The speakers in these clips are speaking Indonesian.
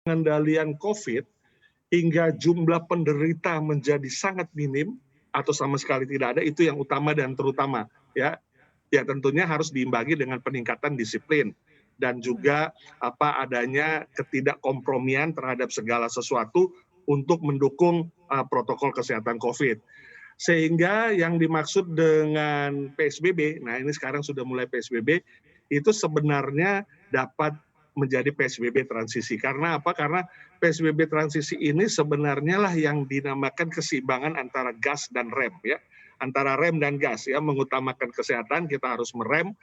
pengendalian COVID hingga jumlah penderita menjadi sangat minim atau sama sekali tidak ada, itu yang utama dan terutama ya. Ya tentunya harus diimbangi dengan peningkatan disiplin dan juga adanya ketidakkompromian terhadap segala sesuatu untuk mendukung protokol kesehatan COVID. Sehingga yang dimaksud dengan PSBB, nah ini sekarang sudah mulai PSBB, itu sebenarnya dapat menjadi PSBB transisi. Karena apa? Karena PSBB transisi ini sebenarnya lah yang dinamakan keseimbangan antara gas dan rem ya. Antara rem dan gas ya, mengutamakan kesehatan, kita harus merem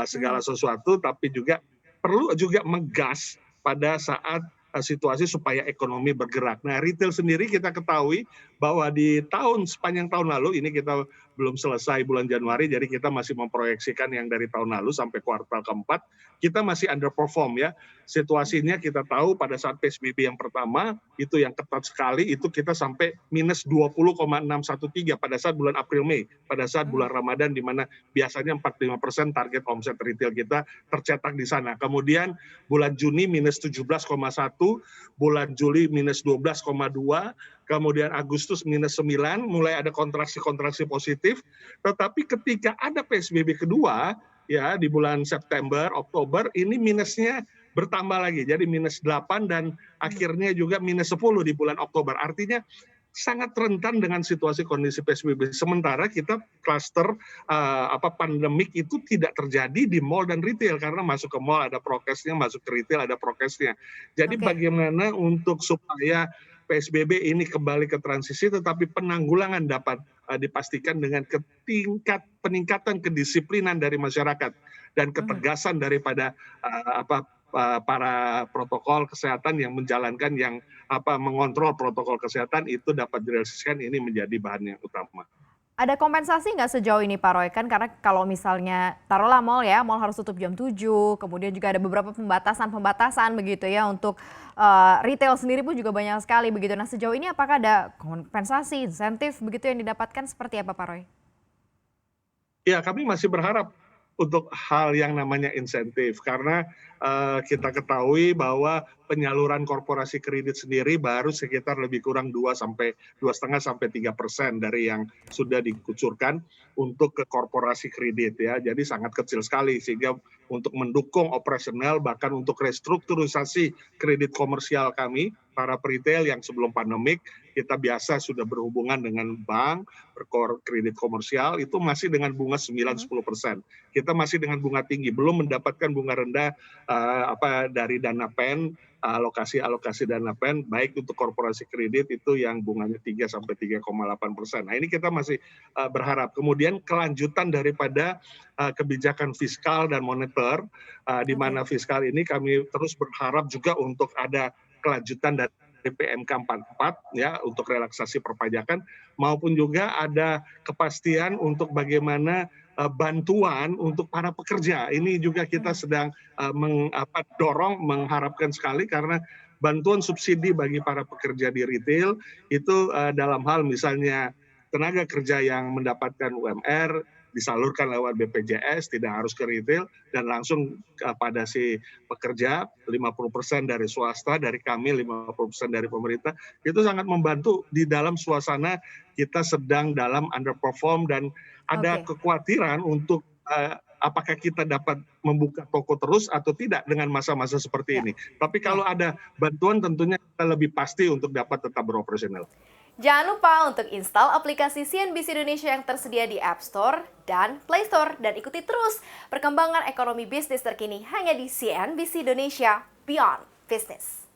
segala sesuatu, tapi juga perlu juga menggas pada saat situasi supaya ekonomi bergerak. Nah, retail sendiri kita ketahui bahwa di sepanjang tahun lalu, ini kita belum selesai bulan Januari, jadi kita masih memproyeksikan yang dari tahun lalu sampai kuartal keempat, kita masih underperform ya. Situasinya kita tahu pada saat PSBB yang pertama, itu yang ketat sekali, itu kita sampai minus 20,613 pada saat bulan April-Mei, pada saat bulan Ramadan, di mana biasanya 45% target omset retail kita tercetak di sana. Kemudian bulan Juni minus 17,1, bulan Juli minus 12,2, kemudian Agustus minus 9, mulai ada kontraksi-kontraksi positif. Tetapi ketika ada PSBB kedua, ya di bulan September, Oktober, ini minusnya bertambah lagi. Jadi minus 8 dan akhirnya juga minus 10 di bulan Oktober. Artinya sangat rentan dengan situasi kondisi PSBB. Sementara kita klaster pandemik itu tidak terjadi di mall dan retail karena masuk ke mall ada prokesnya, masuk ke retail ada prokesnya. Jadi bagaimana untuk supaya PSBB ini kembali ke transisi, tetapi penanggulangan dapat dipastikan dengan peningkatan kedisiplinan dari masyarakat dan ketegasan daripada para protokol kesehatan yang menjalankan, yang mengontrol protokol kesehatan itu dapat direalisasikan, ini menjadi bahan yang utama. Ada kompensasi nggak sejauh ini Pak Roy? Kan karena kalau misalnya taruhlah mall ya, mall harus tutup jam 7, kemudian juga ada beberapa pembatasan begitu ya untuk retail sendiri pun juga banyak sekali begitu. Nah sejauh ini apakah ada kompensasi, insentif begitu yang didapatkan, seperti apa Pak Roy? Ya, kami masih berharap untuk hal yang namanya insentif, karena kita ketahui bahwa penyaluran korporasi kredit sendiri baru sekitar lebih kurang 2,5 sampai 3% dari yang sudah dikucurkan untuk ke korporasi kredit ya. Jadi sangat kecil sekali, sehingga untuk mendukung operasional bahkan untuk restrukturisasi kredit komersial kami para retail yang sebelum pandemik kita biasa sudah berhubungan dengan bank, kredit komersial itu masih dengan bunga 9-10%. Kita masih dengan bunga tinggi, belum mendapatkan bunga rendah dari dana pen, alokasi dana pen, baik untuk korporasi kredit itu yang bunganya 3-3,8%. Nah ini kita masih berharap. Kemudian kelanjutan daripada kebijakan fiskal dan moneter, di mana fiskal ini kami terus berharap juga untuk ada kelanjutan dari PMK 44 ya untuk relaksasi perpajakan, maupun juga ada kepastian untuk bagaimana bantuan untuk para pekerja. Ini juga kita sedang dorong, mengharapkan sekali, karena bantuan subsidi bagi para pekerja di retail itu dalam hal misalnya tenaga kerja yang mendapatkan UMR disalurkan lewat BPJS, tidak harus ke retail dan langsung kepada si pekerja, 50% dari swasta, dari kami 50% dari pemerintah, itu sangat membantu di dalam suasana kita sedang dalam underperform dan ada kekhawatiran untuk apakah kita dapat membuka toko terus atau tidak dengan masa-masa seperti ini. Tapi kalau ada bantuan tentunya kita lebih pasti untuk dapat tetap beroperasional. Jangan lupa untuk install aplikasi CNBC Indonesia yang tersedia di App Store dan Play Store. Dan ikuti terus perkembangan ekonomi bisnis terkini hanya di CNBC Indonesia Beyond Business.